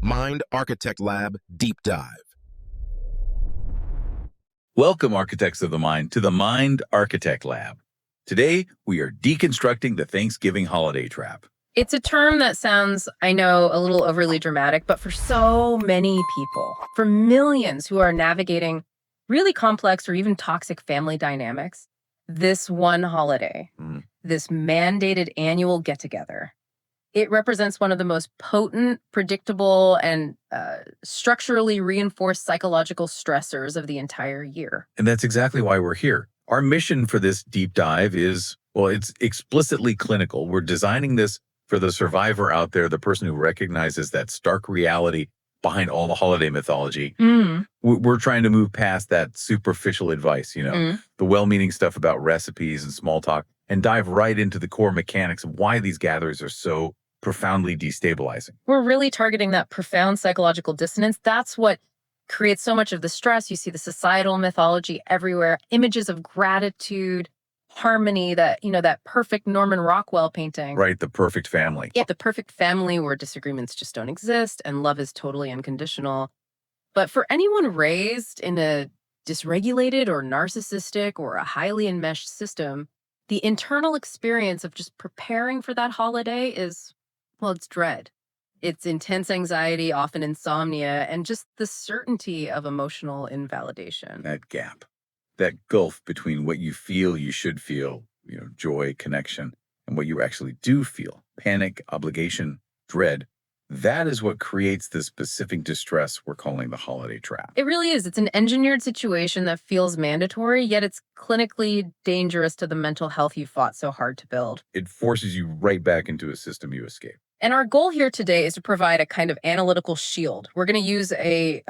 Mind Architect Lab Deep Dive. Welcome, architects of the mind, to the Mind Architect Lab. Today, we are deconstructing the Thanksgiving holiday trap. It's a term that sounds, I know, a little overly dramatic, but for so many people, for millions who are navigating really complex or even toxic family dynamics, this one holiday, this mandated annual get-together, it represents one of the most potent, predictable, and structurally reinforced psychological stressors of the entire year. And that's exactly why we're here. Our mission for this deep dive is, well, it's explicitly clinical. We're designing this for the survivor out there, the person who recognizes that stark reality behind all the holiday mythology. We're trying to move past that superficial advice, the well-meaning stuff about recipes and small talk, and dive right into the core mechanics of why these gatherings are so profoundly destabilizing. We're really targeting that profound psychological dissonance. That's what creates so much of the stress. You see the societal mythology everywhere, images of gratitude, harmony, that perfect Norman Rockwell painting. Right, the perfect family. Yeah, the perfect family where disagreements just don't exist and love is totally unconditional. But for anyone raised in a dysregulated or narcissistic or a highly enmeshed system, the internal experience of just preparing for that holiday is, well, it's dread. It's intense anxiety, often insomnia, and just the certainty of emotional invalidation. That gap, that gulf between what you feel you should feel, joy, connection, and what you actually do feel, panic, obligation, dread, that is what creates the specific distress we're calling the holiday trap. It really is. It's an engineered situation that feels mandatory, yet it's clinically dangerous to the mental health you fought so hard to build. It forces you right back into a system you escaped. And our goal here today is to provide a kind of analytical shield. We're going to use a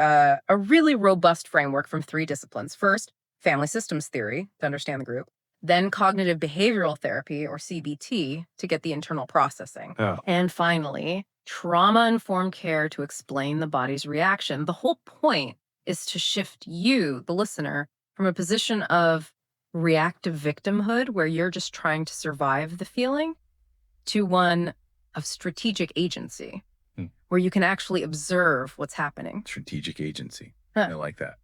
really robust framework from 3 disciplines. First, family systems theory to understand the group, then cognitive behavioral therapy, or CBT, to get the internal processing. And finally, trauma-informed care to explain the body's reaction. The whole point is to shift you, the listener, from a position of reactive victimhood, where you're just trying to survive the feeling, to one of strategic agency, where you can actually observe what's happening. Strategic agency. I like that.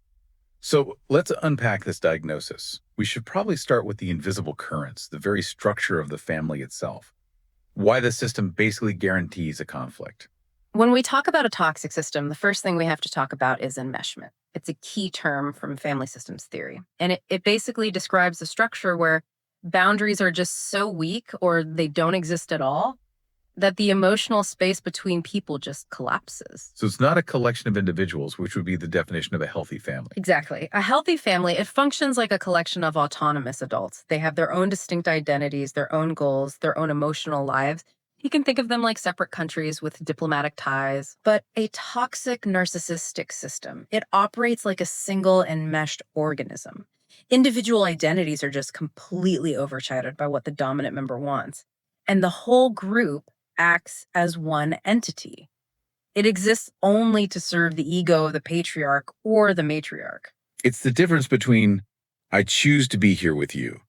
So let's unpack this diagnosis. We should probably start with the invisible currents, the very structure of the family itself. Why the system basically guarantees a conflict. When we talk about a toxic system, the first thing we have to talk about is enmeshment. It's a key term from family systems theory. And it basically describes a structure where boundaries are just so weak, or they don't exist at all, that the emotional space between people just collapses. So it's not a collection of individuals, which would be the definition of a healthy family. Exactly. A healthy family, it functions like a collection of autonomous adults. They have their own distinct identities, their own goals, their own emotional lives. You can think of them like separate countries with diplomatic ties. But a toxic narcissistic system, it operates like a single enmeshed organism. Individual identities are just completely overshadowed by what the dominant member wants. And the whole group acts as one entity. It exists only to serve the ego of the patriarch or the matriarch. It's the difference between I choose to be here with you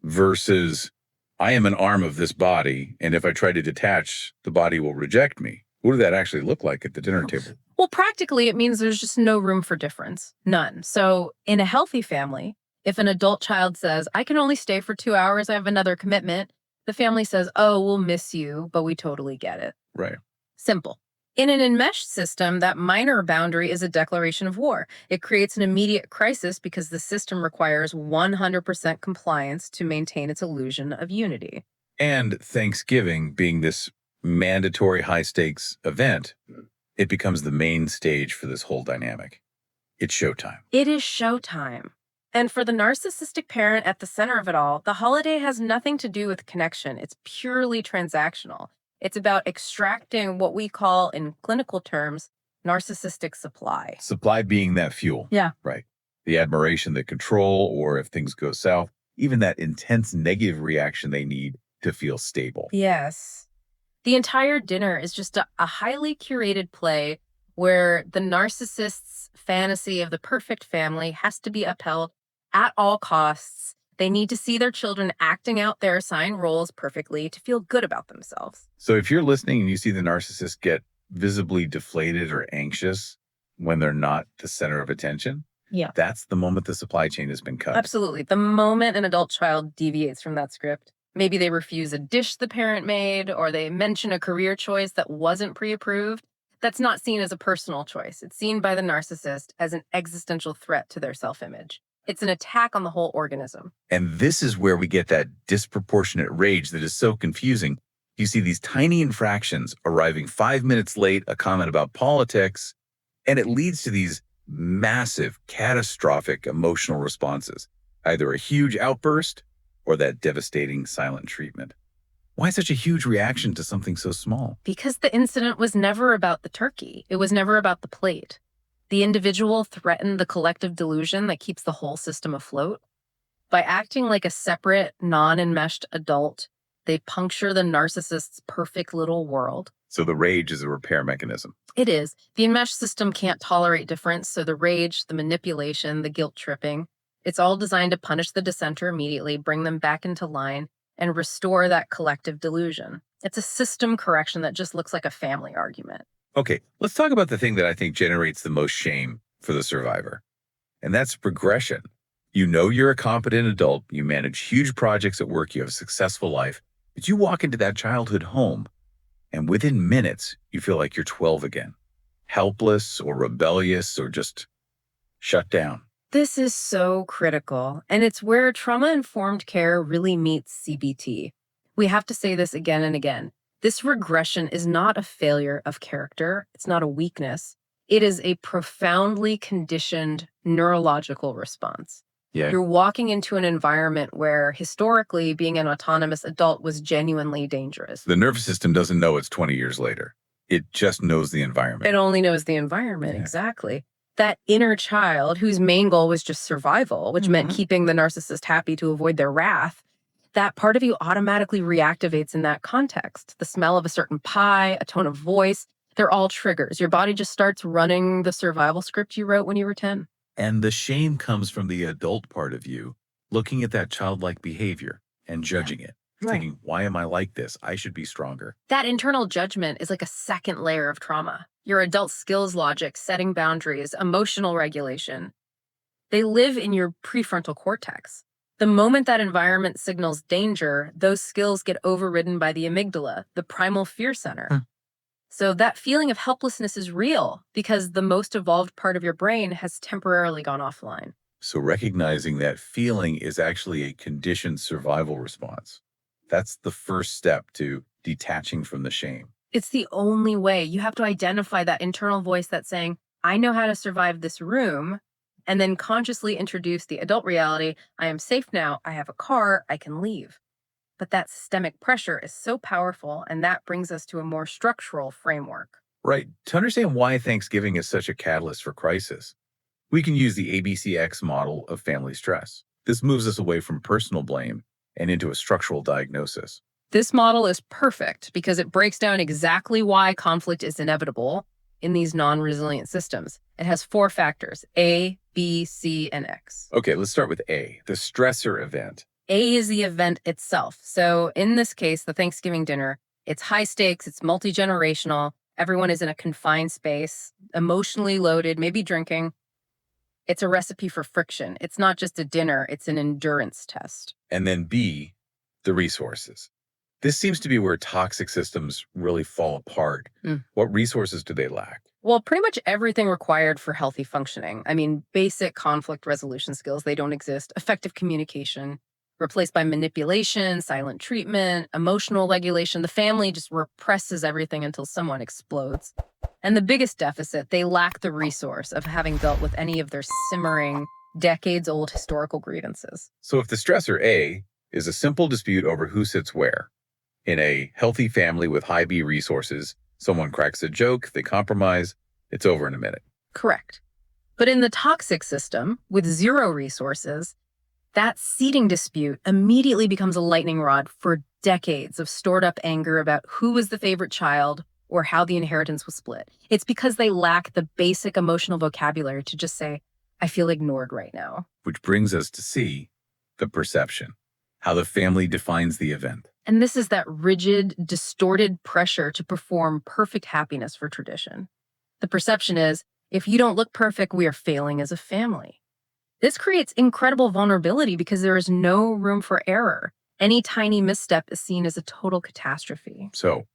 versus I am an arm of this body, and if I try to detach, the body will reject me. What does that actually look like at the dinner table? Well, practically, it means there's just no room for difference. None. So in a healthy family, if an adult child says, I can only stay for 2 hours, I have another commitment, the family says, oh, we'll miss you, but we totally get it. Right. Simple. In an enmeshed system, that minor boundary is a declaration of war. It creates an immediate crisis because the system requires 100% compliance to maintain its illusion of unity. And Thanksgiving being this mandatory high-stakes event, it becomes the main stage for this whole dynamic. It's showtime. It is showtime. And for the narcissistic parent at the center of it all, the holiday has nothing to do with connection. It's purely transactional. It's about extracting what we call, in clinical terms, narcissistic supply. Supply being that fuel. Yeah. Right. The admiration, the control, or if things go south, even that intense negative reaction they need to feel stable. Yes. The entire dinner is just a highly curated play where the narcissist's fantasy of the perfect family has to be upheld at all costs. They need to see their children acting out their assigned roles perfectly to feel good about themselves. So if you're listening and you see the narcissist get visibly deflated or anxious when they're not the center of attention, Yeah. that's the moment the supply chain has been cut. Absolutely. The moment an adult child deviates from that script, maybe they refuse a dish the parent made, or they mention a career choice that wasn't pre-approved, that's not seen as a personal choice. It's seen by the narcissist as an existential threat to their self-image. It's an attack on the whole organism. And this is where we get that disproportionate rage that is so confusing. You see these tiny infractions arriving 5 minutes late, a comment about politics, and it leads to these massive, catastrophic emotional responses, either a huge outburst or that devastating silent treatment. Why such a huge reaction to something so small? Because the incident was never about the turkey. It was never about the plate. The individual threatened the collective delusion that keeps the whole system afloat. By acting like a separate, non-enmeshed adult, they puncture the narcissist's perfect little world. So the rage is a repair mechanism. It is. The enmeshed system can't tolerate difference, so the rage, the manipulation, the guilt tripping, it's all designed to punish the dissenter immediately, bring them back into line, and restore that collective delusion. It's a system correction that just looks like a family argument. Okay, let's talk about the thing that I think generates the most shame for the survivor, and that's progression. You know you're a competent adult, you manage huge projects at work, you have a successful life, but you walk into that childhood home, and within minutes, you feel like you're 12 again, helpless or rebellious or just shut down. This is so critical, and it's where trauma-informed care really meets CBT. We have to say this again and again. This regression is not a failure of character. It's not a weakness. It is a profoundly conditioned neurological response. Yeah. You're walking into an environment where historically being an autonomous adult was genuinely dangerous. The nervous system doesn't know it's 20 years later. It just knows the environment. It only knows the environment, Yeah. exactly. That inner child whose main goal was just survival, which meant keeping the narcissist happy to avoid their wrath, that part of you automatically reactivates in that context. The smell of a certain pie, a tone of voice, they're all triggers. Your body just starts running the survival script you wrote when you were 10. And the shame comes from the adult part of you, looking at that childlike behavior and judging it, thinking, why am I like this? I should be stronger. That internal judgment is like a second layer of trauma. Your adult skills logic, setting boundaries, emotional regulation, they live in your prefrontal cortex. The moment that environment signals danger, those skills get overridden by the amygdala, the primal fear center. So that feeling of helplessness is real because the most evolved part of your brain has temporarily gone offline. So recognizing that feeling is actually a conditioned survival response. That's the first step to detaching from the shame. It's the only way. You have to identify that internal voice that's saying, I know how to survive this room, and then consciously introduce the adult reality. I am safe now. I have a car. I can leave. But that systemic pressure is so powerful, and that brings us to a more structural framework. Right. To understand why Thanksgiving is such a catalyst for crisis, we can use the ABCX model of family stress. This moves us away from personal blame and into a structural diagnosis. This model is perfect because it breaks down exactly why conflict is inevitable in these non-resilient systems. It has 4 factors, A, B, C, and X. Okay, let's start with A, the stressor event. A is the event itself. So in this case, the Thanksgiving dinner, it's high stakes, it's multi-generational, everyone is in a confined space, emotionally loaded, maybe drinking. It's a recipe for friction. It's not just a dinner, it's an endurance test. And then B, the resources. This seems to be where toxic systems really fall apart. What resources do they lack? Well, pretty much everything required for healthy functioning. I mean, basic conflict resolution skills, they don't exist. Effective communication, replaced by manipulation, silent treatment, emotional regulation. The family just represses everything until someone explodes. And the biggest deficit, they lack the resource of having dealt with any of their simmering, decades-old historical grievances. So if the stressor A is a simple dispute over who sits where, in a healthy family with high B resources, someone cracks a joke, they compromise, it's over in a minute. Correct. But in the toxic system, with 0 resources, that seating dispute immediately becomes a lightning rod for decades of stored up anger about who was the favorite child or how the inheritance was split. It's because they lack the basic emotional vocabulary to just say, I feel ignored right now. Which brings us to C, the perception, how the family defines the event. And this is that rigid, distorted pressure to perform perfect happiness for tradition. The perception is, if you don't look perfect, we are failing as a family. This creates incredible vulnerability because there is no room for error. Any tiny misstep is seen as a total catastrophe. So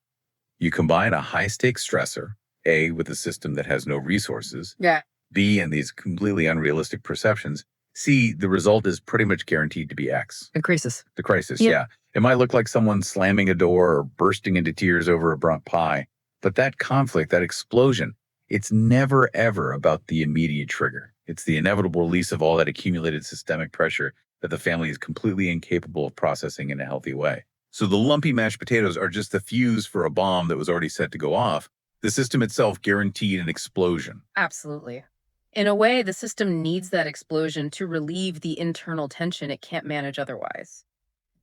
you combine a high-stakes stressor, A, with a system that has no resources, Yeah. B, and these completely unrealistic perceptions, C, the result is pretty much guaranteed to be X. A crisis. The crisis, Yep. yeah. It might look like someone slamming a door or bursting into tears over a burnt pie, but that conflict, that explosion, it's never, ever about the immediate trigger. It's the inevitable release of all that accumulated systemic pressure that the family is completely incapable of processing in a healthy way. So the lumpy mashed potatoes are just the fuse for a bomb that was already set to go off. The system itself guaranteed an explosion. Absolutely. In a way, the system needs that explosion to relieve the internal tension it can't manage otherwise.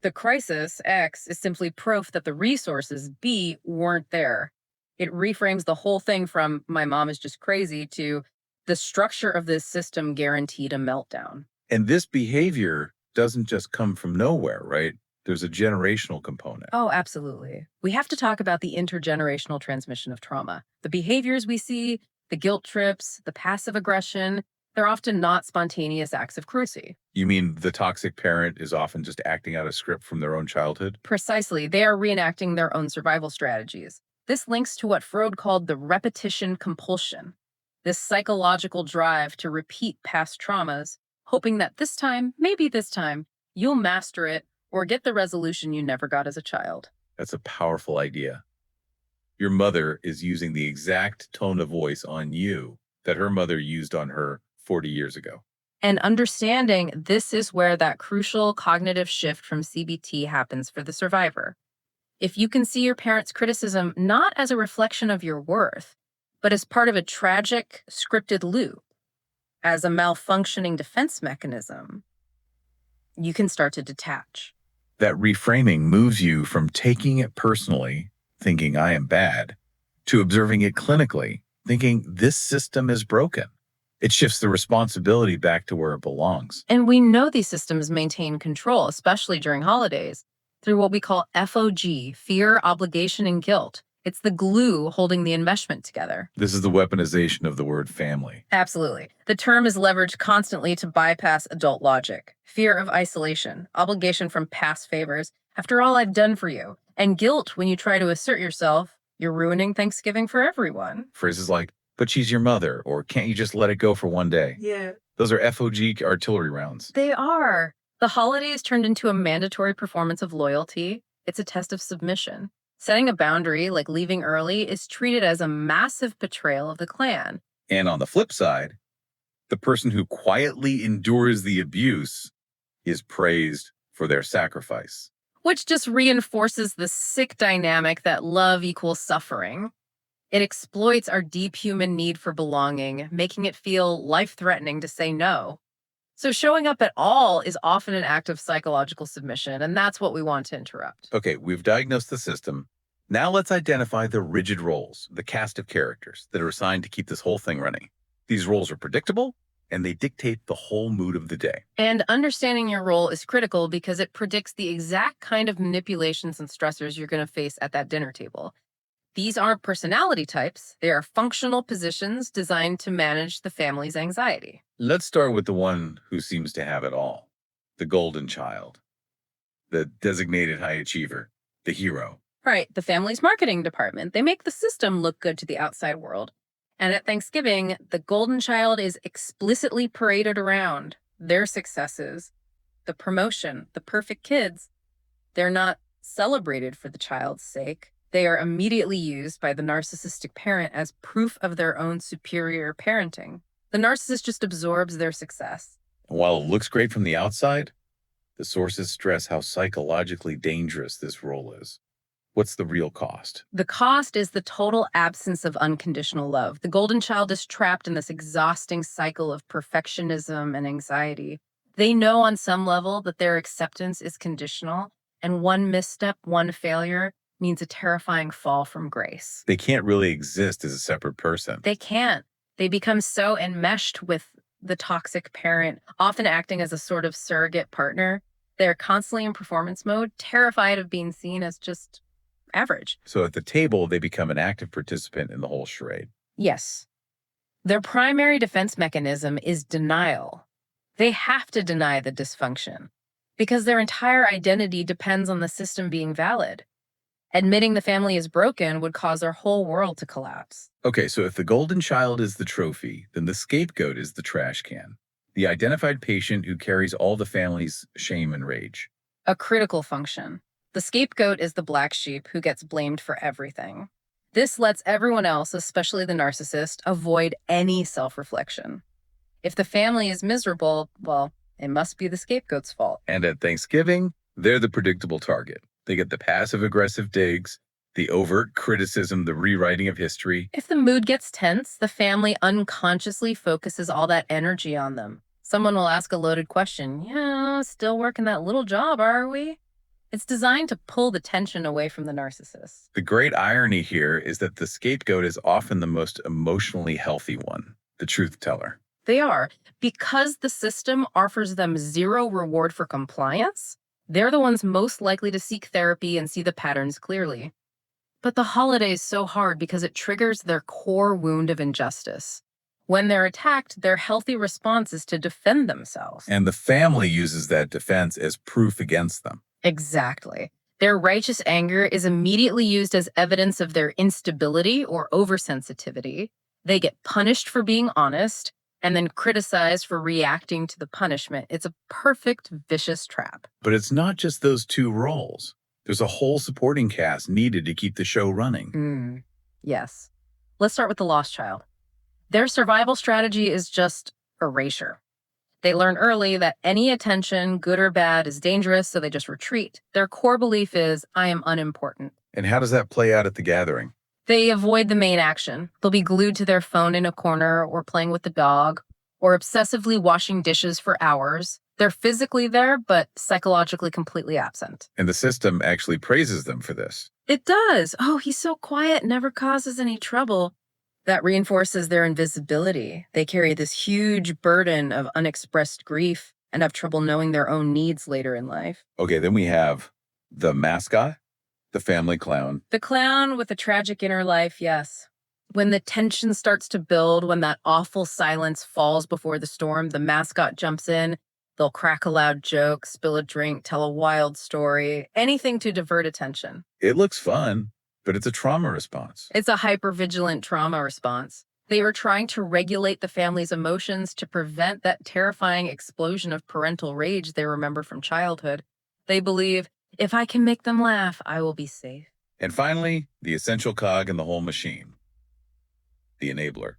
The crisis, X, is simply proof that the resources, B, weren't there. It reframes the whole thing from my mom is just crazy to the structure of this system guaranteed a meltdown. And this behavior doesn't just come from nowhere, right? There's a generational component. Oh, absolutely. We have to talk about the intergenerational transmission of trauma. The behaviors we see, the guilt trips, the passive aggression, they're often not spontaneous acts of cruelty. You mean the toxic parent is often just acting out a script from their own childhood? Precisely. They are reenacting their own survival strategies. This links to what Freud called the repetition compulsion, this psychological drive to repeat past traumas, hoping that this time, maybe this time, you'll master it or get the resolution you never got as a child. That's a powerful idea. Your mother is using the exact tone of voice on you that her mother used on her 40 years ago. And understanding this is where that crucial cognitive shift from CBT happens for the survivor. If you can see your parents' criticism not as a reflection of your worth, but as part of a tragic, scripted loop, as a malfunctioning defense mechanism, you can start to detach. That reframing moves you from taking it personally, thinking I am bad, to observing it clinically, thinking this system is broken. It shifts the responsibility back to where it belongs. And we know these systems maintain control, especially during holidays, through what we call FOG, fear, obligation, and guilt. It's the glue holding the enmeshment together. This is the weaponization of the word family. Absolutely. The term is leveraged constantly to bypass adult logic. Fear of isolation, obligation from past favors, after all I've done for you, and guilt when you try to assert yourself, you're ruining Thanksgiving for everyone. Phrases like, but she's your mother, or can't you just let it go for one day? Yeah. Those are FOG artillery rounds. They are. The holidays turned into a mandatory performance of loyalty. It's a test of submission. Setting a boundary, like leaving early, is treated as a massive betrayal of the clan. And on the flip side, the person who quietly endures the abuse is praised for their sacrifice. Which just reinforces the sick dynamic that love equals suffering. It exploits our deep human need for belonging, making it feel life-threatening to say no. So showing up at all is often an act of psychological submission, and that's what we want to interrupt. Okay, we've diagnosed the system. Now let's identify the rigid roles, the cast of characters that are assigned to keep this whole thing running. These roles are predictable, and they dictate the whole mood of the day. And understanding your role is critical because it predicts the exact kind of manipulations and stressors you're going to face at that dinner table. These aren't personality types. They are functional positions designed to manage the family's anxiety. Let's start with the one who seems to have it all, the golden child, the designated high achiever, the hero. Right, the family's marketing department. They make the system look good to the outside world. And at Thanksgiving, the golden child is explicitly paraded around. Their successes, the promotion, the perfect kids, they're not celebrated for the child's sake. They are immediately used by the narcissistic parent as proof of their own superior parenting. The narcissist just absorbs their success. And while it looks great from the outside, the sources stress how psychologically dangerous this role is. What's the real cost? The cost is the total absence of unconditional love. The golden child is trapped in this exhausting cycle of perfectionism and anxiety. They know on some level that their acceptance is conditional, and one misstep, one failure, means a terrifying fall from grace. They can't really exist as a separate person. They can't. They become so enmeshed with the toxic parent, often acting as a sort of surrogate partner. They're constantly in performance mode, terrified of being seen as just average. So at the table, they become an active participant in the whole charade. Yes. Their primary defense mechanism is denial. They have to deny the dysfunction because their entire identity depends on the system being valid. Admitting the family is broken would cause their whole world to collapse. Okay, so if the golden child is the trophy, then the scapegoat is the trash can, the identified patient who carries all the family's shame and rage. A critical function. The scapegoat is the black sheep who gets blamed for everything. This lets everyone else, especially the narcissist, avoid any self-reflection. If the family is miserable, well, it must be the scapegoat's fault. And at Thanksgiving, they're the predictable target. They get the passive-aggressive digs, the overt criticism, the rewriting of history. If the mood gets tense, the family unconsciously focuses all that energy on them. Someone will ask a loaded question. Yeah, still working that little job, are we? It's designed to pull the tension away from the narcissist. The great irony here is that the scapegoat is often the most emotionally healthy one, the truth teller. They are. Because the system offers them zero reward for compliance, they're the ones most likely to seek therapy and see the patterns clearly. But the holiday is so hard because it triggers their core wound of injustice. When they're attacked, their healthy response is to defend themselves. And the family uses that defense as proof against them. Exactly. Their righteous anger is immediately used as evidence of their instability or oversensitivity. They get punished for being honest and then criticized for reacting to the punishment. It's a perfect vicious trap. But it's not just those two roles. There's a whole supporting cast needed to keep the show running. Yes. Let's start with the lost child. Their survival strategy is just erasure. They learn early that any attention, good or bad, is dangerous, so they just retreat. Their core belief is, I am unimportant. And how does that play out at the gathering? They avoid the main action. They'll be glued to their phone in a corner or playing with the dog or obsessively washing dishes for hours. They're physically there, but psychologically completely absent. And the system actually praises them for this. It does. Oh, he's so quiet, never causes any trouble. That reinforces their invisibility. They carry this huge burden of unexpressed grief and have trouble knowing their own needs later in life. Okay, then we have the mascot, the family clown. The clown with a tragic inner life, yes. When the tension starts to build, when that awful silence falls before the storm, the mascot jumps in. They'll crack a loud joke, spill a drink, tell a wild story, anything to divert attention. It looks fun, but it's a trauma response. It's a hypervigilant trauma response. They are trying to regulate the family's emotions to prevent that terrifying explosion of parental rage they remember from childhood. They believe, if I can make them laugh, I will be safe. And finally, the essential cog in the whole machine, the enabler.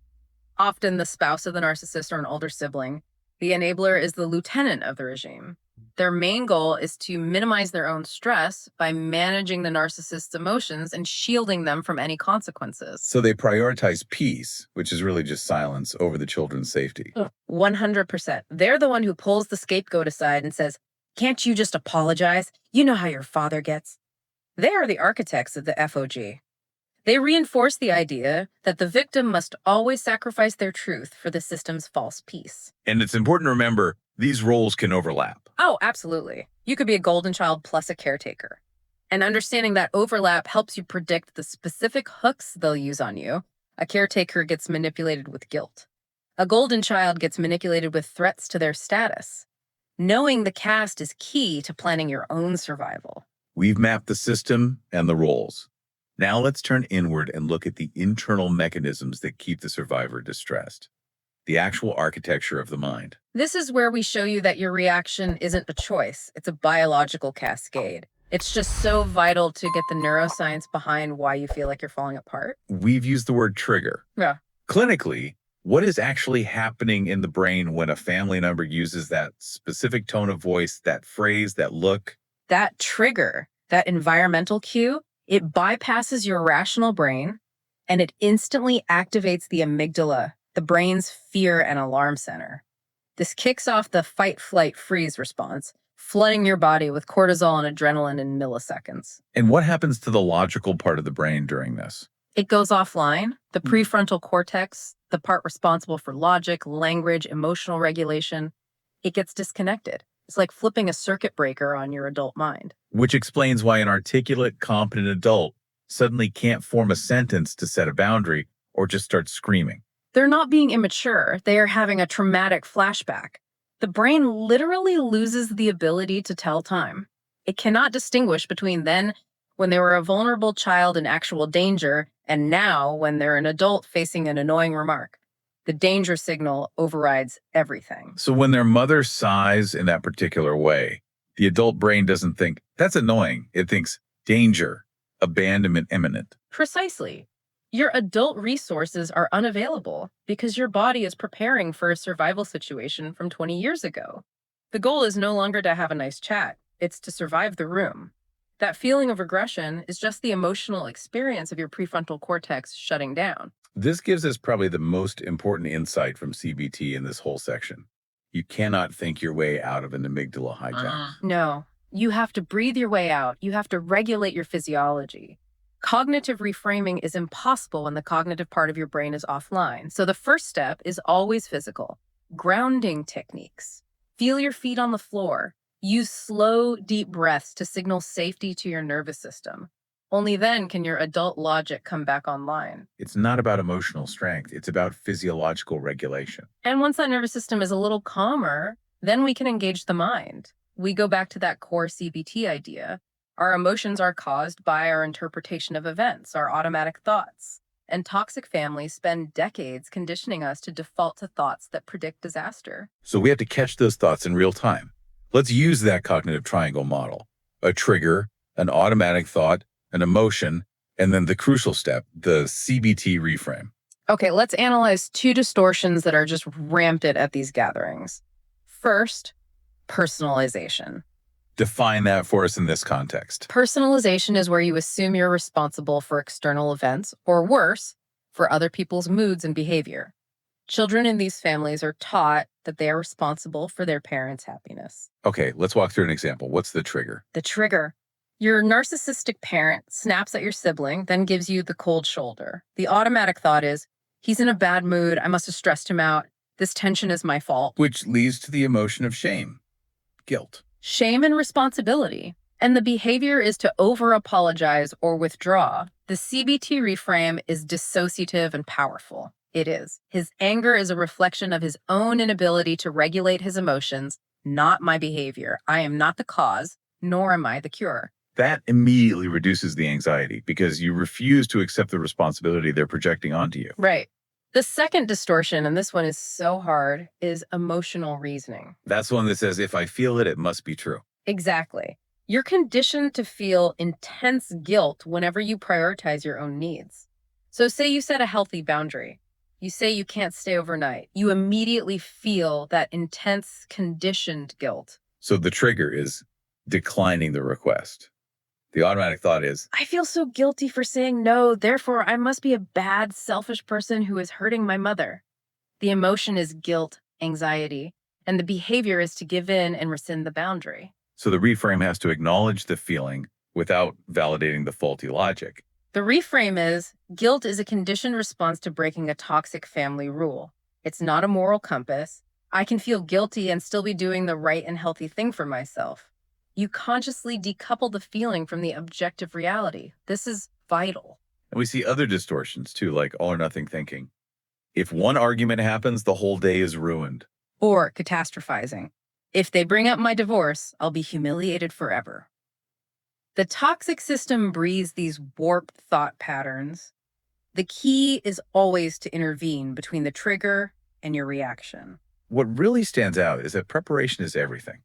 Often the spouse of the narcissist or an older sibling. The enabler is the lieutenant of the regime. Their main goal is to minimize their own stress by managing the narcissist's emotions and shielding them from any consequences. So they prioritize peace, which is really just silence, over the children's safety. 100%. They're the one who pulls the scapegoat aside and says, can't you just apologize? You know how your father gets. They are the architects of the FOG. They reinforce the idea that the victim must always sacrifice their truth for the system's false peace. And it's important to remember, these roles can overlap. Oh, absolutely. You could be a golden child plus a caretaker. And understanding that overlap helps you predict the specific hooks they'll use on you. A caretaker gets manipulated with guilt. A golden child gets manipulated with threats to their status. Knowing the cast is key to planning your own survival. We've mapped the system and the roles. Now let's turn inward and look at the internal mechanisms that keep the survivor distressed. The actual architecture of the mind. This is where we show you that your reaction isn't a choice. It's a biological cascade. It's just so vital to get the neuroscience behind why you feel like you're falling apart. We've used the word trigger. Yeah. Clinically, what is actually happening in the brain when a family member uses that specific tone of voice, that phrase, that look? That trigger, that environmental cue, it bypasses your rational brain and it instantly activates the amygdala, the brain's fear and alarm center. This kicks off the fight, flight, freeze response, flooding your body with cortisol and adrenaline in milliseconds. And what happens to the logical part of the brain during this? It goes offline. The prefrontal cortex, the part responsible for logic, language, emotional regulation, it gets disconnected. It's like flipping a circuit breaker on your adult mind. Which explains why an articulate, competent adult suddenly can't form a sentence to set a boundary or just start screaming. They're not being immature. They are having a traumatic flashback. The brain literally loses the ability to tell time. It cannot distinguish between then, when they were a vulnerable child in actual danger, and now when they're an adult facing an annoying remark. The danger signal overrides everything. So when their mother sighs in that particular way, the adult brain doesn't think, that's annoying. It thinks, danger, abandonment imminent. Precisely. Your adult resources are unavailable because your body is preparing for a survival situation from 20 years ago. The goal is no longer to have a nice chat. It's to survive the room. That feeling of regression is just the emotional experience of your prefrontal cortex shutting down. This gives us probably the most important insight from CBT in this whole section. You cannot think your way out of an amygdala hijack. No, you have to breathe your way out. You have to regulate your physiology. Cognitive reframing is impossible when the cognitive part of your brain is offline. So the first step is always physical. Grounding techniques. Feel your feet on the floor. Use slow, deep breaths to signal safety to your nervous system. Only then can your adult logic come back online. It's not about emotional strength. It's about physiological regulation. And once that nervous system is a little calmer, then we can engage the mind. We go back to that core CBT idea. Our emotions are caused by our interpretation of events, our automatic thoughts. And toxic families spend decades conditioning us to default to thoughts that predict disaster. So we have to catch those thoughts in real time. Let's use that cognitive triangle model. A trigger, an automatic thought, an emotion, and then the crucial step, the CBT reframe. Okay, let's analyze two distortions that are just rampant at these gatherings. First, personalization. Define that for us in this context. Personalization is where you assume you're responsible for external events, or worse, for other people's moods and behavior. Children in these families are taught that they are responsible for their parents' happiness. Okay, let's walk through an example. What's the trigger? The trigger. Your narcissistic parent snaps at your sibling, then gives you the cold shoulder. The automatic thought is, he's in a bad mood. I must have stressed him out. This tension is my fault. Which leads to the emotion of shame, guilt. Shame and responsibility. And the behavior is to over-apologize or withdraw. The CBT reframe is dissociative and powerful. It is. His anger is a reflection of his own inability to regulate his emotions, not my behavior. I am not the cause, nor am I the cure. That immediately reduces the anxiety because you refuse to accept the responsibility they're projecting onto you. Right. The second distortion, and this one is so hard, is emotional reasoning. That's the one that says, if I feel it, it must be true. Exactly. You're conditioned to feel intense guilt whenever you prioritize your own needs. So say you set a healthy boundary. You say you can't stay overnight. You immediately feel that intense conditioned guilt. So the trigger is declining the request. The automatic thought is, I feel so guilty for saying no, therefore I must be a bad, selfish person who is hurting my mother. The emotion is guilt, anxiety, and the behavior is to give in and rescind the boundary. so the reframe has to acknowledge the feeling without validating the faulty logic. The reframe is, guilt is a conditioned response to breaking a toxic family rule. It's not a moral compass. I can feel guilty and still be doing the right and healthy thing for myself. You consciously decouple the feeling from the objective reality. This is vital. And we see other distortions too, like all or nothing thinking. If one argument happens, the whole day is ruined. Or catastrophizing. If they bring up my divorce, I'll be humiliated forever. The toxic system breeds these warped thought patterns. The key is always to intervene between the trigger and your reaction. What really stands out is that preparation is everything.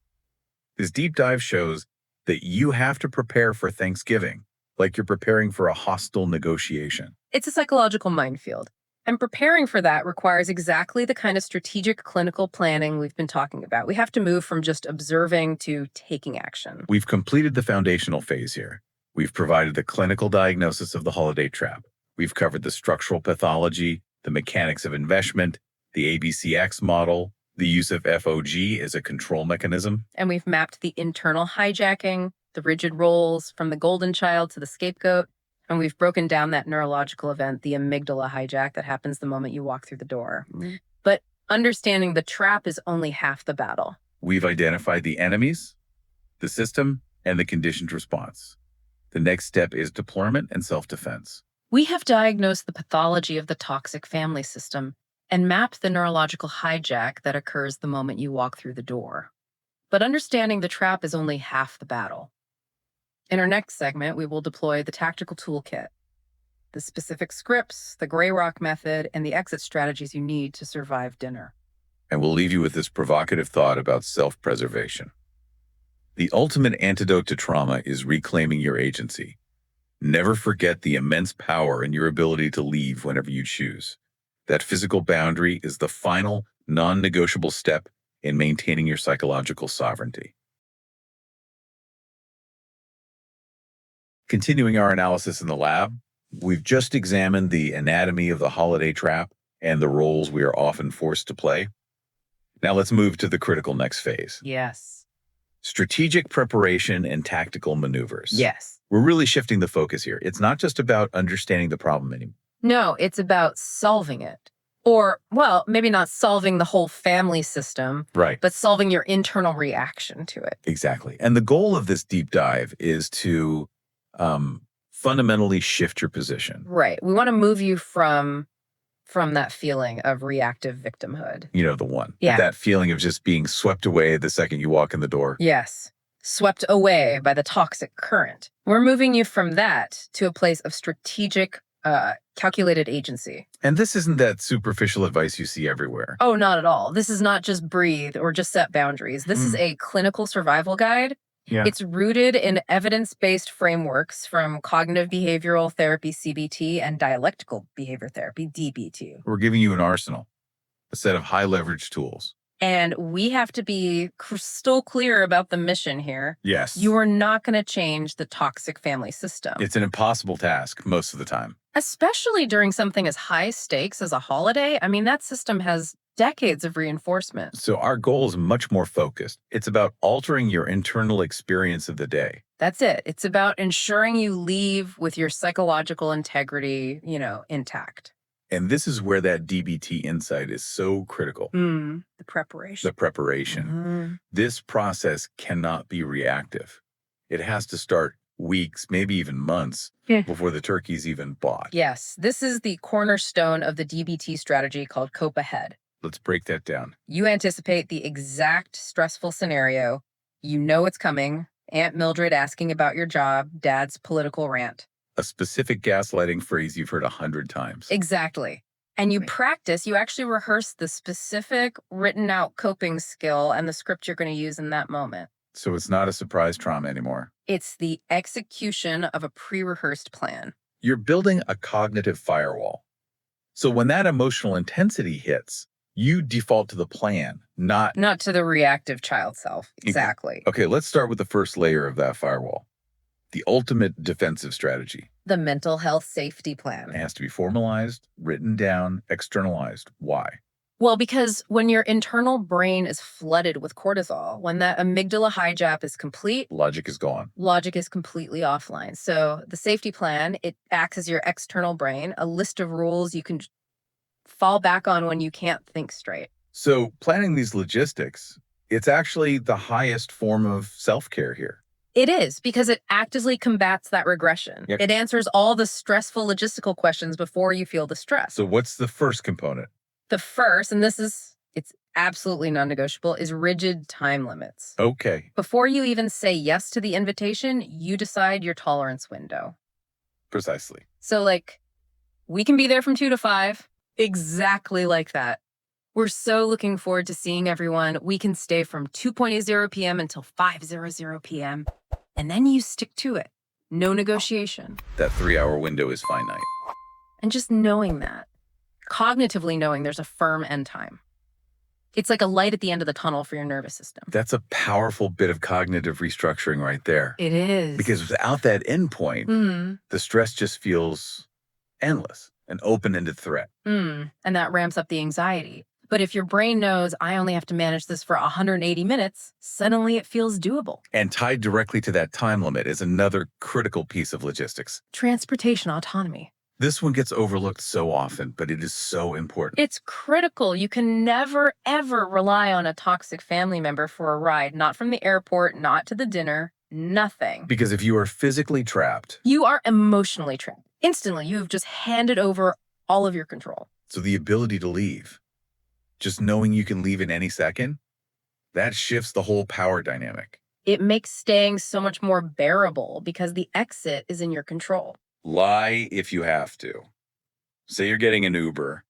This deep dive shows that you have to prepare for Thanksgiving, like you're preparing for a hostile negotiation. It's a psychological minefield. And preparing for that requires exactly the kind of strategic clinical planning we've been talking about. We have to move from just observing to taking action. We've completed the foundational phase here. We've provided the clinical diagnosis of the holiday trap. We've covered the structural pathology, the mechanics of enmeshment, the ABCX model, the use of FOG as a control mechanism. And we've mapped the internal hijacking, the rigid roles from the golden child to the scapegoat. And we've broken down that neurological event, the amygdala hijack that happens the moment you walk through the door. But understanding the trap is only half the battle. We've identified the enemies, the system, and the conditioned response. The next step is deployment and self-defense. We have diagnosed the pathology of the toxic family system and mapped the neurological hijack that occurs the moment you walk through the door. But understanding the trap is only half the battle. In our next segment, we will deploy the tactical toolkit, the specific scripts, the gray rock method, and the exit strategies you need to survive dinner. And we'll leave you with this provocative thought about self-preservation. The ultimate antidote to trauma is reclaiming your agency. Never forget the immense power in your ability to leave whenever you choose. That physical boundary is the final, non-negotiable step in maintaining your psychological sovereignty. Continuing our analysis in the lab, we've just examined the anatomy of the holiday trap and the roles we are often forced to play. Now let's move to the critical next phase. Yes. Strategic preparation and tactical maneuvers. Yes. We're really shifting the focus here. It's not just about understanding the problem anymore. No, it's about solving it. Or, well, maybe not solving the whole family system, Right. but solving your internal reaction to it. Exactly. And the goal of this deep dive is to fundamentally shift your position. Right. We want to move you from that feeling of reactive victimhood. You know, the one. Yeah. That feeling of just being swept away the second you walk in the door. Yes. Swept away by the toxic current. We're moving you from that to a place of strategic, calculated agency. And this isn't that superficial advice you see everywhere. Oh, not at all. This is not just breathe or just set boundaries. This is a clinical survival guide. Yeah. It's rooted in evidence-based frameworks from cognitive behavioral therapy, CBT, and dialectical behavior therapy, DBT. We're giving you an arsenal, a set of high leverage tools. And we have to be crystal clear about the mission here. Yes. You are not going to change the toxic family system. It's an impossible task most of the time. Especially during something as high stakes as a holiday. I mean, that system has decades of reinforcement. So our goal is much more focused. It's about altering your internal experience of the day. That's it. It's about ensuring you leave with your psychological integrity, intact. And this is where that DBT insight is so critical. The preparation. The preparation. Mhm. This process cannot be reactive. It has to start weeks, maybe even months before the turkey's even bought. Yes, this is the cornerstone of the DBT strategy called Cope Ahead. Let's break that down. You anticipate the exact stressful scenario. You know it's coming. Aunt Mildred asking about your job, Dad's political rant. A specific gaslighting phrase you've heard 100 times. Exactly. And you practice, you actually rehearse the specific written out coping skill and the script you're going to use in that moment. So it's not a surprise trauma anymore. It's the execution of a pre-rehearsed plan. You're building a cognitive firewall. So when that emotional intensity hits, you default to the plan, not to the reactive child self. Exactly. Okay, let's start with the first layer of that firewall. The ultimate defensive strategy. The mental health safety plan. It has to be formalized, written down, externalized. Why? Well, because when your internal brain is flooded with cortisol, when that amygdala hijack is complete, Logic is gone. logic is completely offline. So the safety plan, it acts as your external brain, a list of rules you can fall back on when you can't think straight. So planning these logistics, it's actually the highest form of self-care here. It is, because it actively combats that regression. Yep. It answers all the stressful logistical questions before you feel the stress. So what's the first component? The first, and it's absolutely non-negotiable, is rigid time limits. Okay, Before you even say yes to the invitation, you decide your tolerance window. precisely. So we can be there from 2 to 5, exactly like that. We're so looking forward to seeing everyone. We can stay from 2:00 p.m. until 5:00 p.m. And then you stick to it. No negotiation. That 3-hour window is finite. And just knowing that, cognitively knowing there's a firm end time. It's like a light at the end of the tunnel for your nervous system. That's a powerful bit of cognitive restructuring right there. It is. Because without that endpoint, the stress just feels endless, an open-ended threat. And that ramps up the anxiety. But if your brain knows I only have to manage this for 180 minutes, suddenly it feels doable. And tied directly to that time limit is another critical piece of logistics. Transportation autonomy. This one gets overlooked so often, but it is so important. It's critical. You can never, ever rely on a toxic family member for a ride, not from the airport, not to the dinner, nothing. Because if you are physically trapped, You are emotionally trapped. Instantly, you have just handed over all of your control. so the ability to leave, just knowing you can leave in any second, that shifts the whole power dynamic. It makes staying so much more bearable because the exit is in your control. Lie if you have to. Say you're getting an Uber,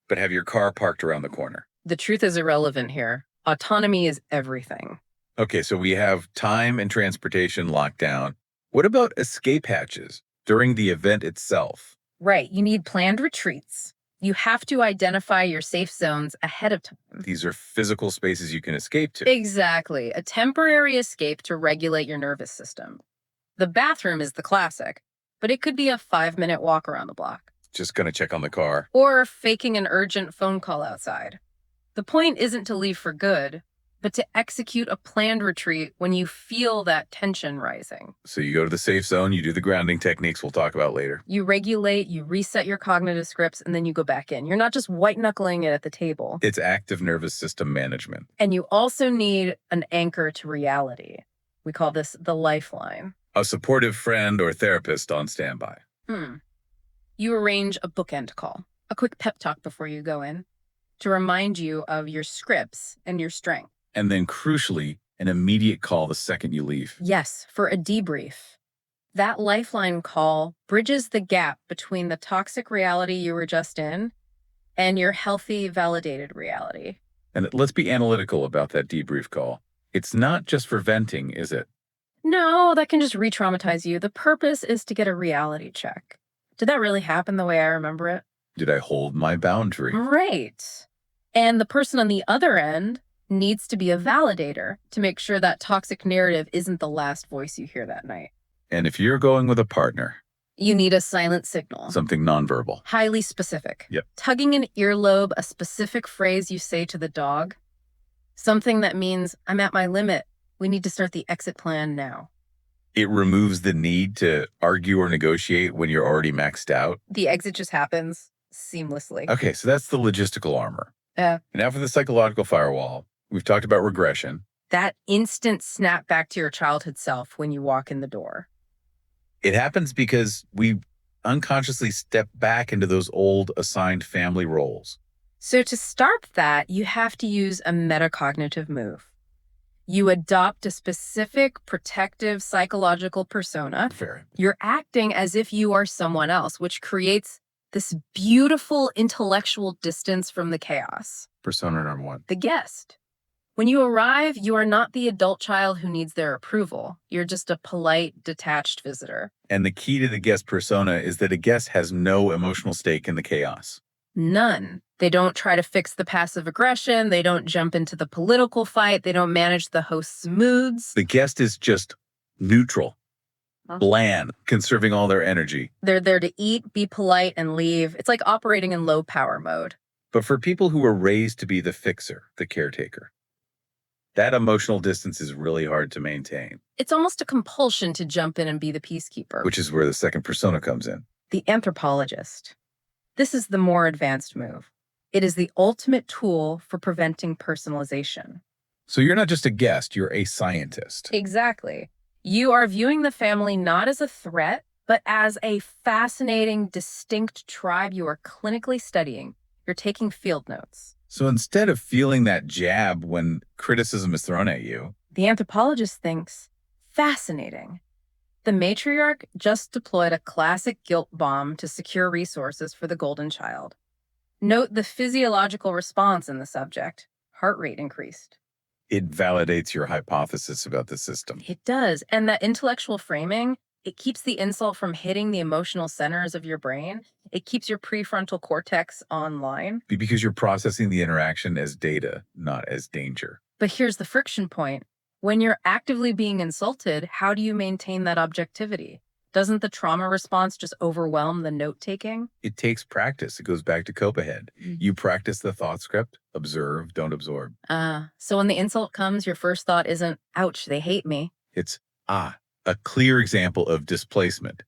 but have your car parked around the corner. The truth is irrelevant here. Autonomy is everything. Okay, so we have time and transportation locked down. What about escape hatches during the event itself? Right. You need planned retreats. You have to identify your safe zones ahead of time. These are physical spaces you can escape to. Exactly. A temporary escape to regulate your nervous system. The bathroom is the classic, but it could be a 5-minute walk around the block. Just gonna check on the car. Or faking an urgent phone call outside. The point isn't to leave for good, but to execute a planned retreat when you feel that tension rising. So you go to the safe zone, you do the grounding techniques we'll talk about later. You regulate, you reset your cognitive scripts, and then you go back in. You're not just white knuckling it at the table. It's active nervous system management. And you also need an anchor to reality. We call this the lifeline. A supportive friend or therapist on standby. You arrange a bookend call, a quick pep talk before you go in, to remind you of your scripts and your strength. And then crucially, an immediate call the second you leave. Yes, for a debrief. That lifeline call bridges the gap between the toxic reality you were just in and your healthy, validated reality. And let's be analytical about that debrief call. It's not just for venting, is it? No, that can just re-traumatize you. The purpose is to get a reality check. Did that really happen the way I remember it? Did I hold my boundary? Right. And the person on the other end needs to be a validator to make sure that toxic narrative isn't the last voice you hear that night. And if you're going with a partner, You need a silent signal. something nonverbal. Highly specific. Yep. Tugging an earlobe, a specific phrase you say to the dog. Something that means, I'm at my limit. We need to start the exit plan now. It removes the need to argue or negotiate when you're already maxed out. The exit just happens seamlessly. Okay, so that's the logistical armor. Yeah. And now for the psychological firewall. We've talked about regression. That instant snap back to your childhood self when you walk in the door. It happens because we unconsciously step back into those old assigned family roles. So to start that, you have to use a metacognitive move. You adopt a specific protective psychological persona. Fair. You're acting as if you are someone else, which creates this beautiful intellectual distance from the chaos. Persona number one. The guest. When you arrive, you are not the adult child who needs their approval. You're just a polite, detached visitor. And the key to the guest persona is that a guest has no emotional stake in the chaos. None. They don't try to fix the passive aggression. They don't jump into the political fight. They don't manage the host's moods. The guest is just neutral, Huh? bland, conserving all their energy. They're there to eat, be polite, and leave. It's like operating in low power mode. But for people who were raised to be the fixer, the caretaker, that emotional distance is really hard to maintain, It's almost a compulsion to jump in and be the peacekeeper. which is where the second persona comes in. The anthropologist. This is the more advanced move. It is the ultimate tool for preventing personalization. So you're not just a guest, you're a scientist. Exactly. You are viewing the family not as a threat, but as a fascinating, distinct tribe you are clinically studying. You're taking field notes. So instead of feeling that jab when criticism is thrown at you, The anthropologist thinks, fascinating. The matriarch just deployed a classic guilt bomb to secure resources for the golden child. Note the physiological response in the subject. Heart rate increased. it validates your hypothesis about the system. It does. And that intellectual framing, it keeps the insult from hitting the emotional centers of your brain. It keeps your prefrontal cortex online. Because you're processing the interaction as data, not as danger. But here's the friction point. When you're actively being insulted, how do you maintain that objectivity? Doesn't the trauma response just overwhelm the note-taking? It takes practice. It goes back to Copahead. You practice the thought script, observe, don't absorb. So when the insult comes, your first thought isn't, ouch, they hate me. It's, a clear example of displacement.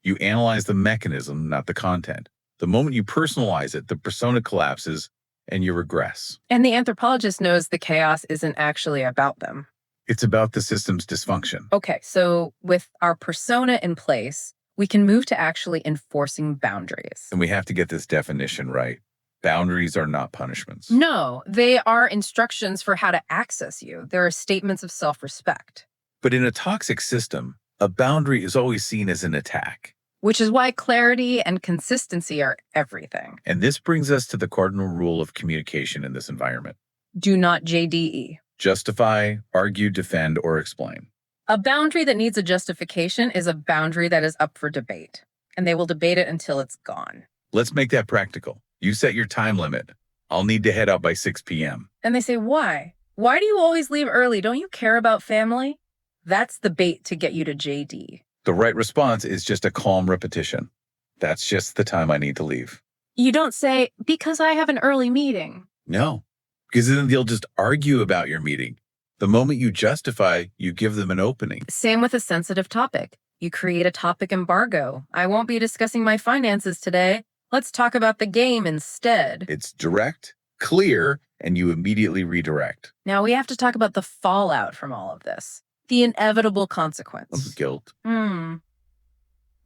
You analyze the mechanism, not the content. The moment you personalize it, the persona collapses and you regress. And the anthropologist knows the chaos isn't actually about them. It's about the system's dysfunction. Okay, so with our persona in place, we can move to actually enforcing boundaries. And we have to get this definition right. Boundaries are not punishments. No, they are instructions for how to access you. There are statements of self-respect. But in a toxic system, a boundary is always seen as an attack. Which is why clarity and consistency are everything. And this brings us to the cardinal rule of communication in this environment. Do not JDE. Justify, argue, defend, or explain. A boundary that needs a justification is a boundary that is up for debate, and they will debate it until it's gone. Let's make that practical. You set your time limit. I'll need to head out by 6 p.m. And they say, why? Why do you always leave early? Don't you care about family? That's the bait to get you to JD. The right response is just a calm repetition. That's just the time I need to leave. You don't say, because I have an early meeting. No, because then they'll just argue about your meeting. The moment you justify, you give them an opening. Same with a sensitive topic. You create a topic embargo. I won't be discussing my finances today. Let's talk about the game instead. It's direct, clear, and you immediately redirect. Now we have to talk about the fallout from all of this. The inevitable consequence. Of guilt.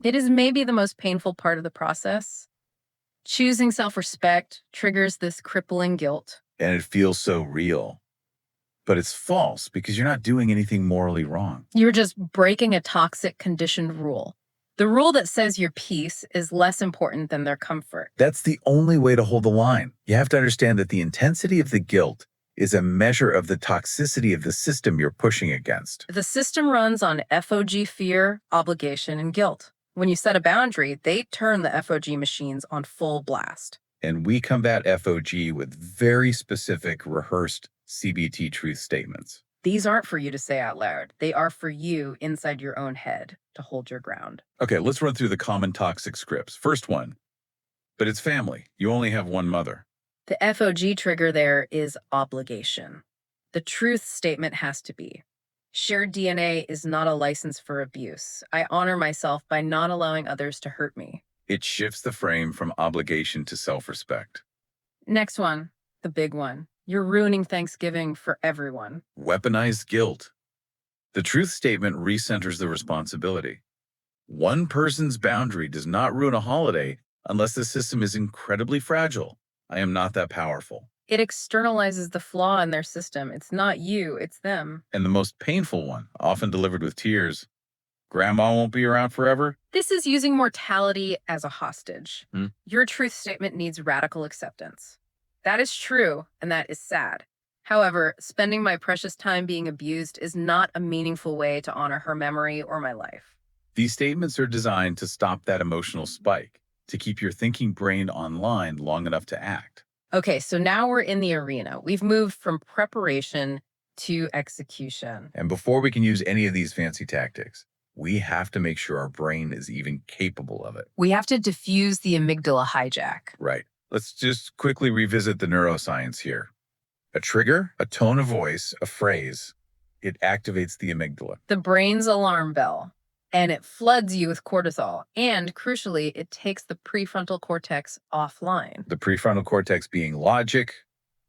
It is maybe the most painful part of the process. Choosing self-respect triggers this crippling guilt. And it feels so real. But it's false because you're not doing anything morally wrong. You're just breaking a toxic conditioned rule. The rule that says your peace is less important than their comfort. That's the only way to hold the line. You have to understand that the intensity of the guilt is a measure of the toxicity of the system you're pushing against. The system runs on FOG fear, obligation, and guilt. When you set a boundary, they turn the FOG machines on full blast. And we combat FOG with very specific, rehearsed CBT truth statements. These aren't for you to say out loud. They are for you inside your own head to hold your ground. Okay, let's run through the common toxic scripts. First one, but it's family. You only have one mother. The FOG trigger there is obligation. The truth statement has to be, shared DNA is not a license for abuse. I honor myself by not allowing others to hurt me. It shifts the frame from obligation to self-respect. Next one, the big one. You're ruining Thanksgiving for everyone. Weaponized guilt. The truth statement recenters the responsibility. One person's boundary does not ruin a holiday unless the system is incredibly fragile. I am not that powerful. It externalizes the flaw in their system. It's not you, it's them. And the most painful one, often delivered with tears, Grandma won't be around forever? This is using mortality as a hostage. Your truth statement needs radical acceptance. That is true, and that is sad. However, spending my precious time being abused is not a meaningful way to honor her memory or my life. These statements are designed to stop that emotional spike, to keep your thinking brain online long enough to act. Okay, so now we're in the arena. We've moved from preparation to execution. And before we can use any of these fancy tactics, we have to make sure our brain is even capable of it. We have to diffuse the amygdala hijack. Right. Let's just quickly revisit the neuroscience here. A trigger, a tone of voice, a phrase, it activates the amygdala. The brain's alarm bell, and it floods you with cortisol. And crucially, it takes the prefrontal cortex offline. The prefrontal cortex being logic,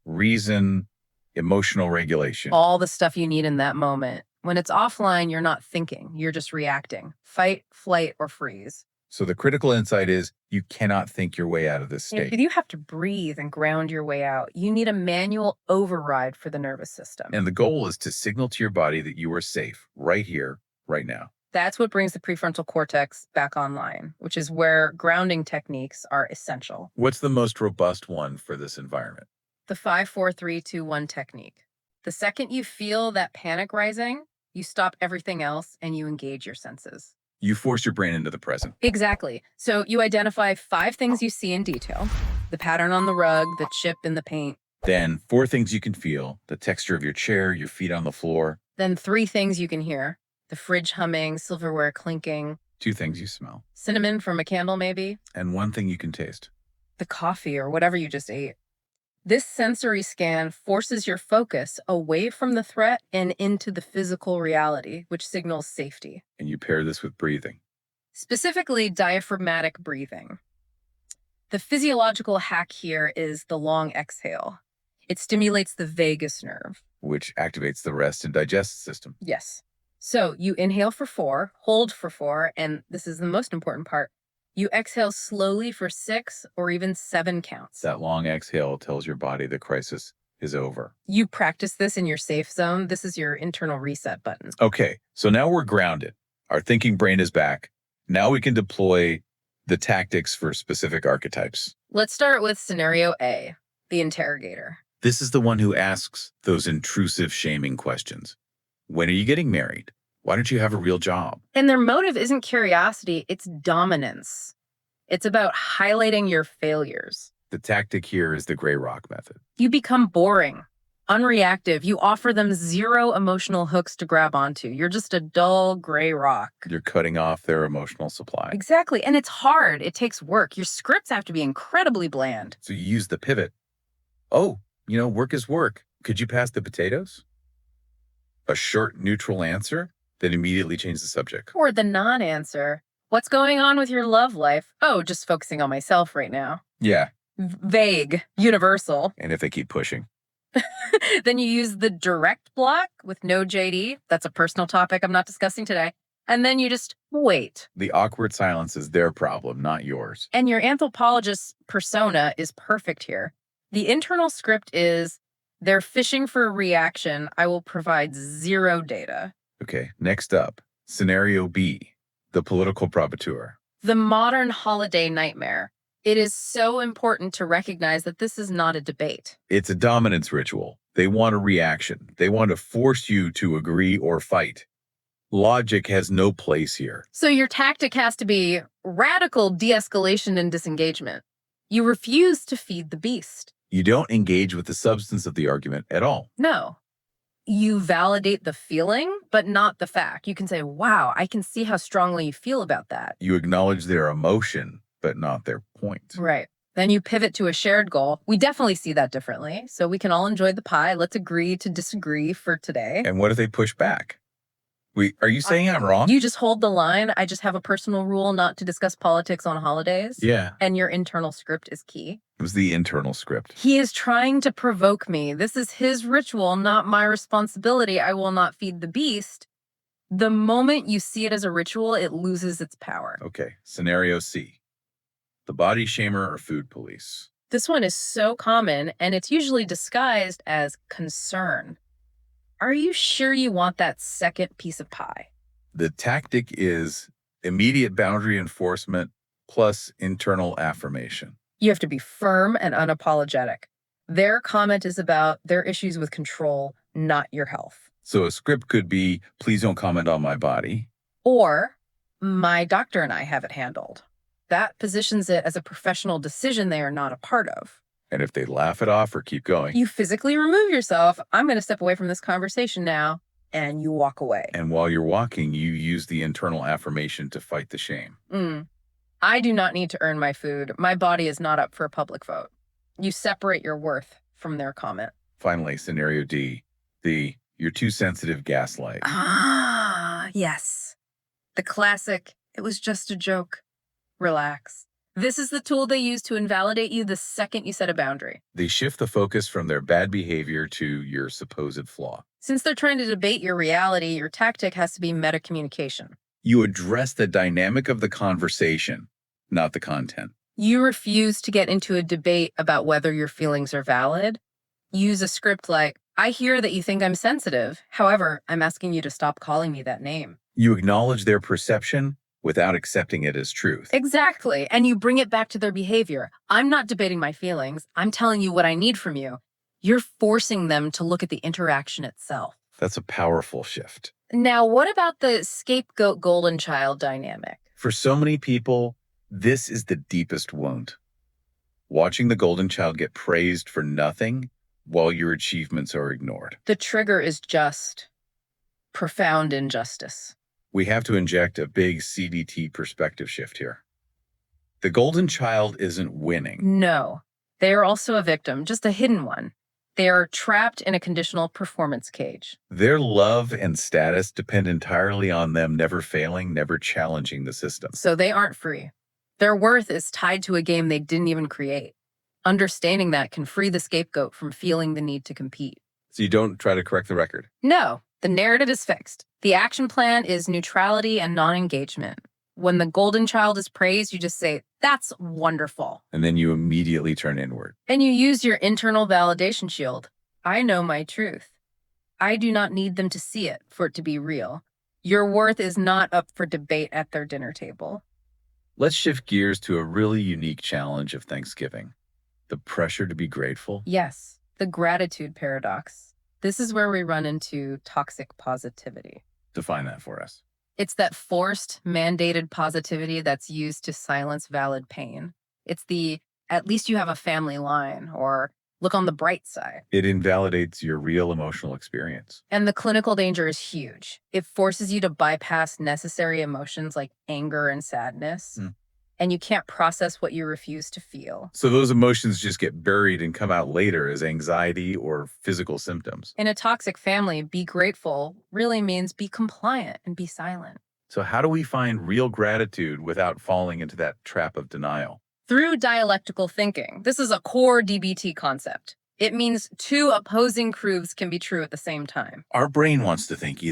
reason, emotional regulation. All the stuff you need in that moment. When it's offline, you're not thinking, you're just reacting. Fight, flight, or freeze. So the critical insight is you cannot think your way out of this state. You have to breathe and ground your way out. You need a manual override for the nervous system. And the goal is to signal to your body that you are safe right here, right now. That's what brings the prefrontal cortex back online, which is where grounding techniques are essential. What's the most robust one for this environment? The 5-4-3-2-1 technique. The second you feel that panic rising, you stop everything else and you engage your senses. You force your brain into the present. Exactly. So you identify 5 things you see in detail. The pattern on the rug, the chip in the paint. Then 4 things you can feel, the texture of your chair, your feet on the floor. Then 3 things you can hear. The fridge humming, silverware clinking. 2 things you smell. Cinnamon from a candle maybe. And 1 thing you can taste. The coffee or whatever you just ate. This sensory scan forces your focus away from the threat and into the physical reality, which signals safety. And you pair this with breathing. specifically diaphragmatic breathing. The physiological hack here is the long exhale. It stimulates the vagus nerve. which activates the rest and digest system. Yes. So you inhale for 4, hold for 4, and this is the most important part. You exhale slowly for 6 or even 7 counts. That long exhale tells your body the crisis is over. You practice this in your safe zone. This is your internal reset button. Okay, so now we're grounded. Our thinking brain is back. Now we can deploy the tactics for specific archetypes. Let's start with scenario A, the interrogator. This is the one who asks those intrusive, shaming questions. When are you getting married? Why don't you have a real job? And their motive isn't curiosity, it's dominance. It's about highlighting your failures. The tactic here is the gray rock method. You become boring, unreactive. You offer them 0 emotional hooks to grab onto. You're just a dull gray rock. You're cutting off their emotional supply. Exactly. And it's hard. It takes work. Your scripts have to be incredibly bland. So you use the pivot. Oh, work is work. Could you pass the potatoes? A short, neutral answer that immediately changes the subject. Or the non-answer. What's going on with your love life? Oh, just focusing on myself right now. Yeah. Vague, universal. And if they keep pushing. Then you use the direct block with no JD. That's a personal topic I'm not discussing today. And then you just wait. The awkward silence is their problem, not yours. And your anthropologist persona is perfect here. The internal script is, they're fishing for a reaction. I will provide 0 data. Okay, next up, scenario B, the political probateur. The modern holiday nightmare. It is so important to recognize that this is not a debate. It's a dominance ritual. They want a reaction. They want to force you to agree or fight. Logic has no place here. So your tactic has to be radical de-escalation and disengagement. You refuse to feed the beast. You don't engage with the substance of the argument at all. No. You validate the feeling, but not the fact. You can say, wow, I can see how strongly you feel about that. You acknowledge their emotion, but not their point. Right. Then you pivot to a shared goal. We definitely see that differently. So we can all enjoy the pie. Let's agree to disagree for today. And what if they push back? Are you saying I'm wrong? You just hold the line. I just have a personal rule not to discuss politics on holidays. Yeah. And your internal script is key. It was the internal script. He is trying to provoke me. This is his ritual, not my responsibility. I will not feed the beast. The moment you see it as a ritual, it loses its power. Okay, scenario C, the body shamer or food police. This one is so common, and it's usually disguised as concern. Are you sure you want that second piece of pie? The tactic is immediate boundary enforcement plus internal affirmation. You have to be firm and unapologetic. Their comment is about their issues with control, not your health. So a script could be, please don't comment on my body. Or, my doctor and I have it handled. That positions it as a professional decision they are not a part of. And if they laugh it off or keep going. You physically remove yourself. I'm going to step away from this conversation now. And you walk away. And while you're walking, you use the internal affirmation to fight the shame. I do not need to earn my food. My body is not up for a public vote. You separate your worth from their comment. Finally, scenario D, the you're too sensitive gaslight. Ah, yes. The classic, it was just a joke. Relax. This is the tool they use to invalidate you the second you set a boundary. They shift the focus from their bad behavior to your supposed flaw. Since they're trying to debate your reality, your tactic has to be meta-communication. You address the dynamic of the conversation, not the content. You refuse to get into a debate about whether your feelings are valid. Use a script like, I hear that you think I'm sensitive. However, I'm asking you to stop calling me that name. You acknowledge their perception without accepting it as truth. Exactly. And you bring it back to their behavior. I'm not debating my feelings. I'm telling you what I need from you. You're forcing them to look at the interaction itself. That's a powerful shift. Now, what about the scapegoat golden child dynamic? For so many people, this is the deepest wound. Watching the golden child get praised for nothing while your achievements are ignored. The trigger is just profound injustice. We have to inject a big CDT perspective shift here. The golden child isn't winning. No, they are also a victim, just a hidden one. They are trapped in a conditional performance cage. Their love and status depend entirely on them never failing, never challenging the system. So they aren't free. Their worth is tied to a game they didn't even create. Understanding that can free the scapegoat from feeling the need to compete. So you don't try to correct the record. No, the narrative is fixed. The action plan is neutrality and non-engagement. When the golden child is praised, you just say, "That's wonderful." And then you immediately turn inward. And you use your internal validation shield. I know my truth. I do not need them to see it for it to be real. Your worth is not up for debate at their dinner table. Let's shift gears to a really unique challenge of Thanksgiving. The pressure to be grateful. Yes, the gratitude paradox. This is where we run into toxic positivity. Define that for us. It's that forced, mandated positivity that's used to silence valid pain. It's the, "at least you have a family" line, or "look on the bright side." It invalidates your real emotional experience. And the clinical danger is huge. It forces you to bypass necessary emotions like anger and sadness. And you can't process what you refuse to feel. So those emotions just get buried and come out later as anxiety or physical symptoms. In a toxic family, be grateful really means be compliant and be silent. So how do we find real gratitude without falling into that trap of denial? Through dialectical thinking. This is a core DBT concept. It means two opposing truths can be true at the same time. Our brain wants to think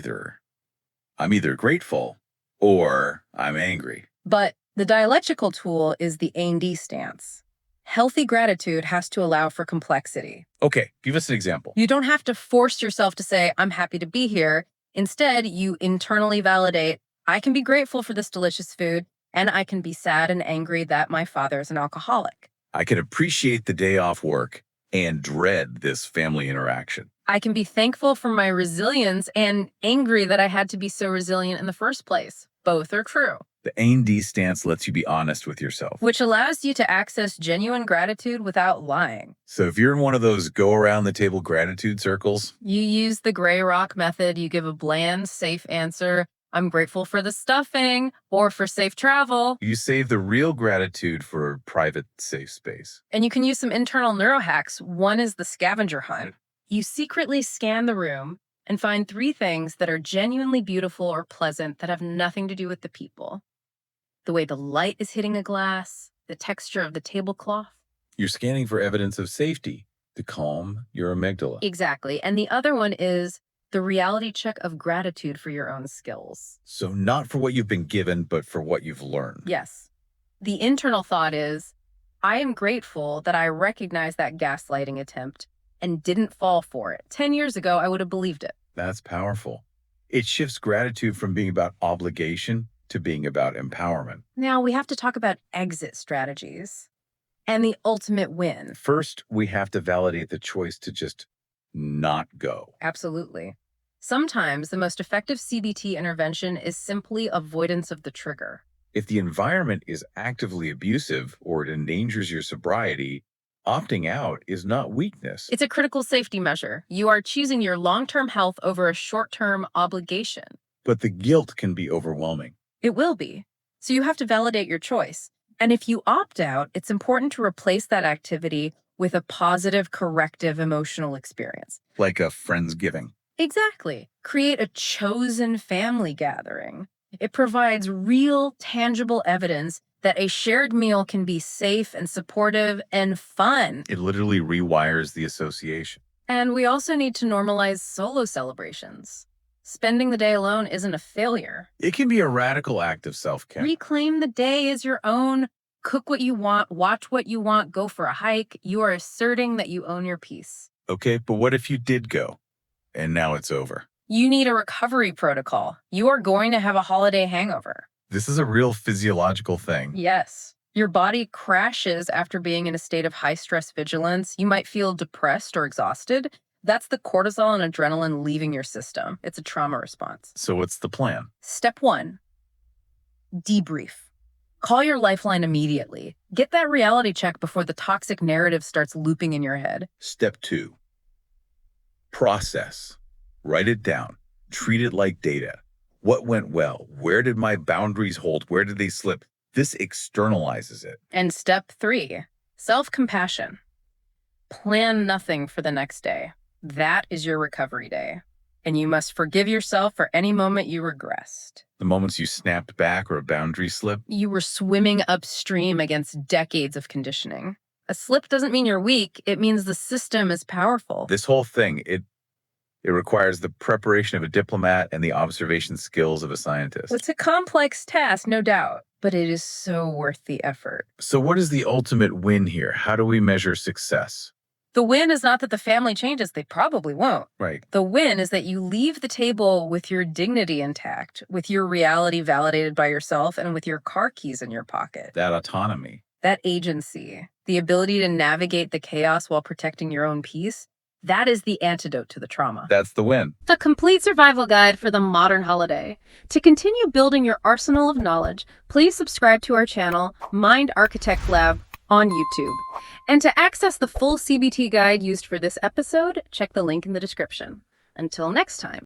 I'm either grateful or I'm angry. But the dialectical tool is the A&D stance. Healthy gratitude has to allow for complexity. Okay, give us an example. You don't have to force yourself to say, "I'm happy to be here." Instead, you internally validate, "I can be grateful for this delicious food, and I can be sad and angry that my father is an alcoholic. I can appreciate the day off work and dread this family interaction. I can be thankful for my resilience and angry that I had to be so resilient in the first place." Both are true. The A&D stance lets you be honest with yourself. Which allows you to access genuine gratitude without lying. So if you're in one of those go around the table gratitude circles, You use the gray rock method. You give a bland, safe answer. "I'm grateful for the stuffing," or "for safe travel." you save the real gratitude for a private, safe space. And you can use some internal neurohacks. One is the scavenger hunt. You secretly scan the room and find 3 things that are genuinely beautiful or pleasant that have nothing to do with the people. The way the light is hitting a glass, the texture of the tablecloth. You're scanning for evidence of safety to calm your amygdala. Exactly. And the other one is the reality check of gratitude for your own skills. So not for what you've been given, but for what you've learned. Yes. The internal thought is, "I am grateful that I recognized that gaslighting attempt and didn't fall for it. 10 years ago, I would have believed it." That's powerful. It shifts gratitude from being about obligation to being about empowerment. Now we have to talk about exit strategies and the ultimate win. First, we have to validate the choice to just not go. Absolutely. Sometimes the most effective CBT intervention is simply avoidance of the trigger. If the environment is actively abusive or it endangers your sobriety, opting out is not weakness. It's a critical safety measure. You are choosing your long-term health over a short-term obligation. But the guilt can be overwhelming. It will be. So you have to validate your choice. And if you opt out, it's important to replace that activity with a positive, corrective emotional experience. Like a Friendsgiving. Exactly. Create a chosen family gathering. It provides real, tangible evidence that a shared meal can be safe and supportive and fun. It literally rewires the association. And we also need to normalize solo celebrations. Spending the day alone isn't a failure. It can be a radical act of self-care. Reclaim the day as your own. Cook what you want, watch what you want, go for a hike. You are asserting that you own your peace. Okay, but what if you did go and now it's over? You need a recovery protocol. You are going to have a holiday hangover. This is a real physiological thing. Yes. Your body crashes after being in a state of high stress vigilance. You might feel depressed or exhausted. That's the cortisol and adrenaline leaving your system. It's a trauma response. So what's the plan? Step 1, debrief. Call your lifeline immediately. Get that reality check before the toxic narrative starts looping in your head. Step 2, process. Write it down. Treat it like data. What went well? Where did my boundaries hold? Where did they slip? This externalizes it. And step 3, self-compassion. Plan nothing for the next day. That is your recovery day. And you must forgive yourself for any moment you regressed. The moments you snapped back or a boundary slip. You were swimming upstream against decades of conditioning. A slip doesn't mean you're weak. It means the system is powerful. This whole thing, it requires the preparation of a diplomat and the observation skills of a scientist. It's a complex task, no doubt, but it is so worth the effort. So what is the ultimate win here? How do we measure success? The win is not that the family changes. They probably won't. Right. The win is that you leave the table with your dignity intact, with your reality validated by yourself, and with your car keys in your pocket. That autonomy. That agency, the ability to navigate the chaos while protecting your own peace, that is the antidote to the trauma. That's the win. The complete survival guide for the modern holiday. To continue building your arsenal of knowledge, please subscribe to our channel, Mind Architect Lab, on YouTube. And to access the full CBT guide used for this episode, check the link in the description. Until next time.